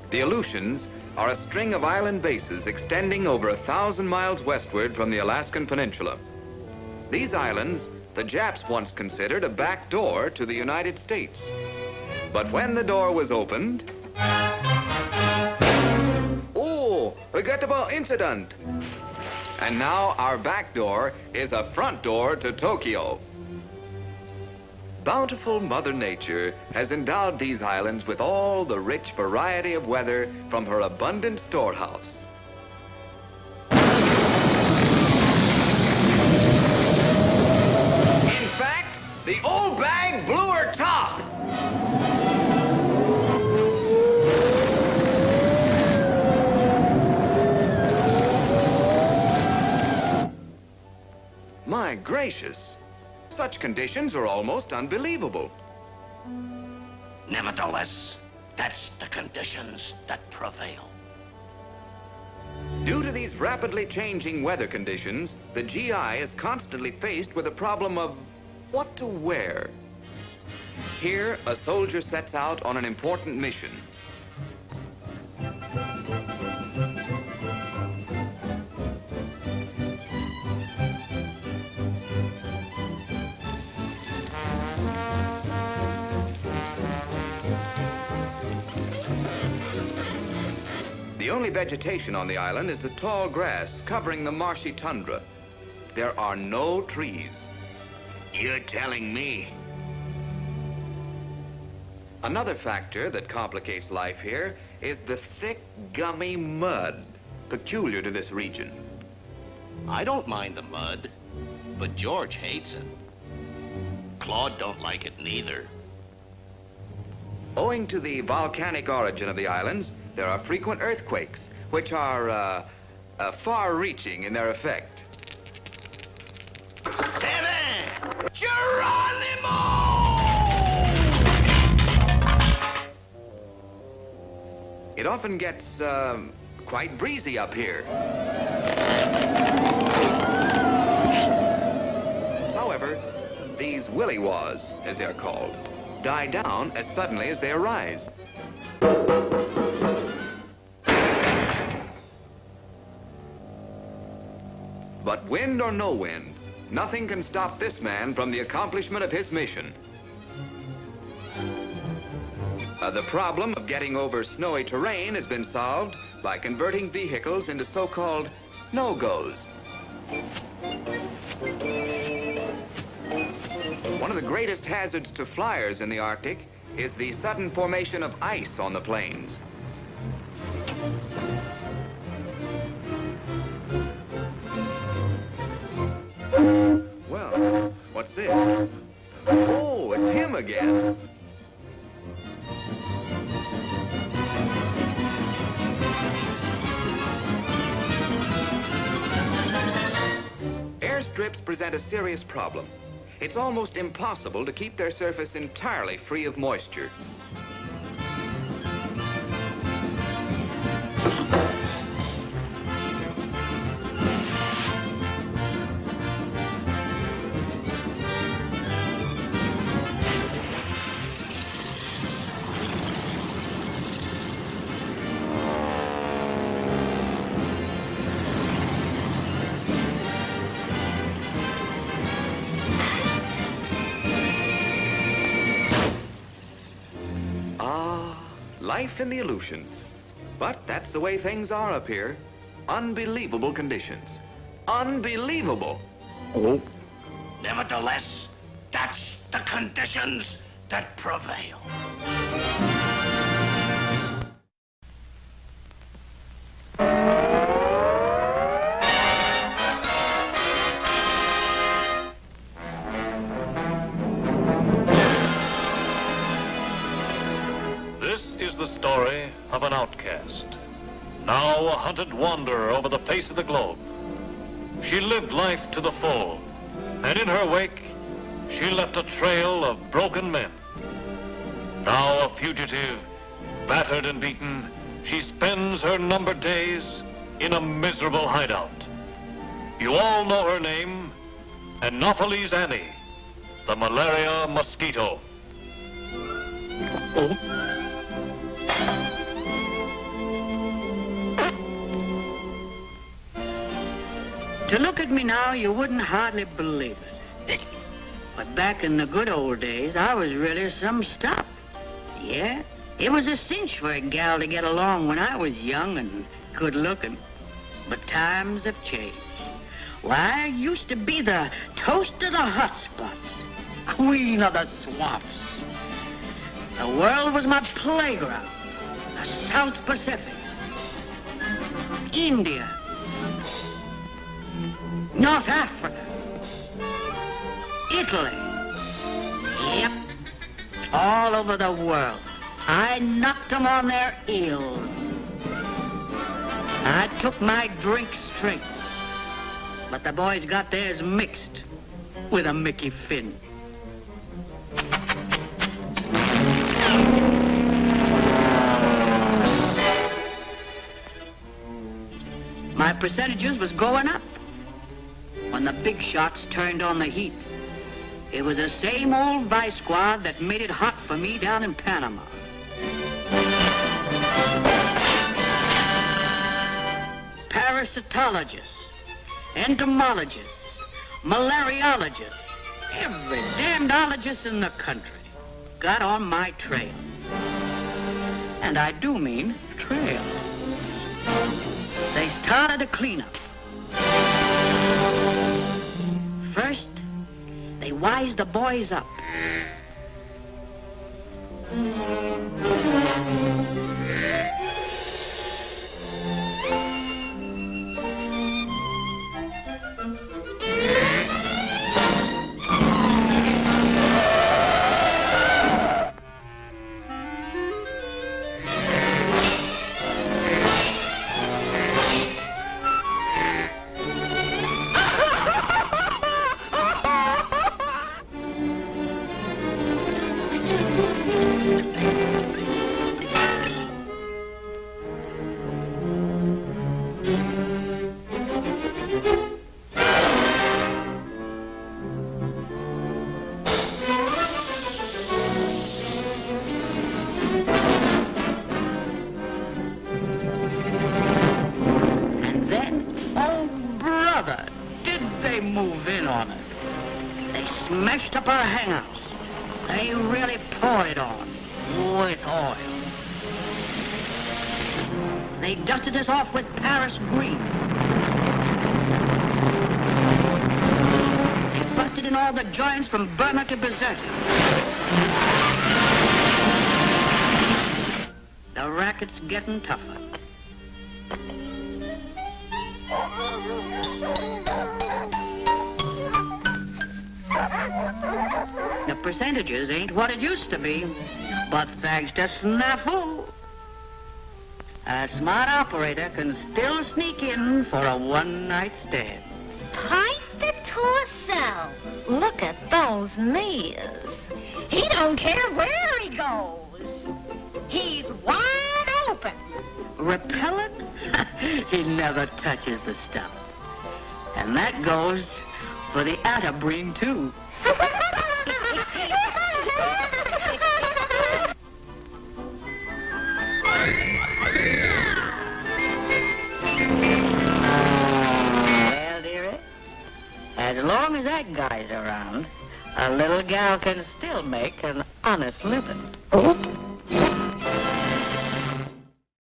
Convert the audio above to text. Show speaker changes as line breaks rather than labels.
The Aleutians are a string of island bases extending over 1,000 miles westward from the Alaskan Peninsula. These islands, the Japs once considered a back door to the United States. But when the door was opened... Oh, regrettable incident. And now our back door is a front door to Tokyo. Bountiful Mother Nature has endowed these islands with all the rich variety of weather from her abundant storehouse. In fact, the old bag blew her top. My gracious. Such conditions are almost unbelievable.
Nevertheless, that's the conditions that prevail.
Due to these rapidly changing weather conditions, the GI is constantly faced with a problem of what to wear. Here, a soldier sets out on an important mission. The only vegetation on the island is the tall grass covering the marshy tundra. There are no trees.
You're telling me?
Another factor that complicates life here is the thick, gummy mud peculiar to this region.
I don't mind the mud, but George hates it. Claude don't like it neither.
Owing to the volcanic origin of the islands, there are frequent earthquakes, which are far-reaching in their effect.
Seven! Geronimo!
It often gets quite breezy up here. However, these willy-waws, as they're called, die down as suddenly as they arise. But wind or no wind, nothing can stop this man from the accomplishment of his mission. The problem of getting over snowy terrain has been solved by converting vehicles into so-called snow-goes. One of the greatest hazards to flyers in the Arctic is the sudden formation of ice on the plains. Well, what's this? Oh, it's him again. Airstrips present a serious problem. It's almost impossible to keep their surface entirely free of moisture. Life in the Aleutians. But that's the way things are up here. Unbelievable conditions. Unbelievable.
Oh. Nevertheless, that's the conditions that prevail.
Story of an outcast, now a hunted wanderer over the face of the globe. She lived life to the full, and in her wake, she left a trail of broken men. Now a fugitive, battered and beaten, she spends her numbered days in a miserable hideout. You all know her name, Anopheles Annie, the malaria mosquito.
Oh.
To look at me now, you wouldn't hardly believe it. But back in the good old days, I was really some stuff. Yeah, it was a cinch for a gal to get along when I was young and good-looking. But times have changed. Why, I used to be the toast of the hot spots, queen of the swamps. The world was my playground. The South Pacific, India, North Africa, Italy. Yep, all over the world. I knocked them on their heels. I took my drink straight, but the boys got theirs mixed with a Mickey Finn. My percentages was going up when the big shots turned on the heat. It was the same old vice squad that made it hot for me down in Panama. Parasitologists, entomologists, malariologists, every damned ologist in the country got on my trail. And I do mean trail. They started a cleanup. First, they wised the boys up. Move in on us. They smashed up our hangouts. They really poured it on with oil. They dusted us off with Paris green. They busted in all the joints from Burma to Bazse. The racket's getting tougher. The percentages ain't what it used to be, but thanks to snafu, a smart operator can still sneak in for a one-night stand.
Pipe the torso. Look at those knees. He don't care where he goes. He's wide open.
Repellent? He never touches the stuff. And that goes for the Atterbreen, too. Well, dearie, as long as that guy's around, a little gal can still make an honest living. Oh.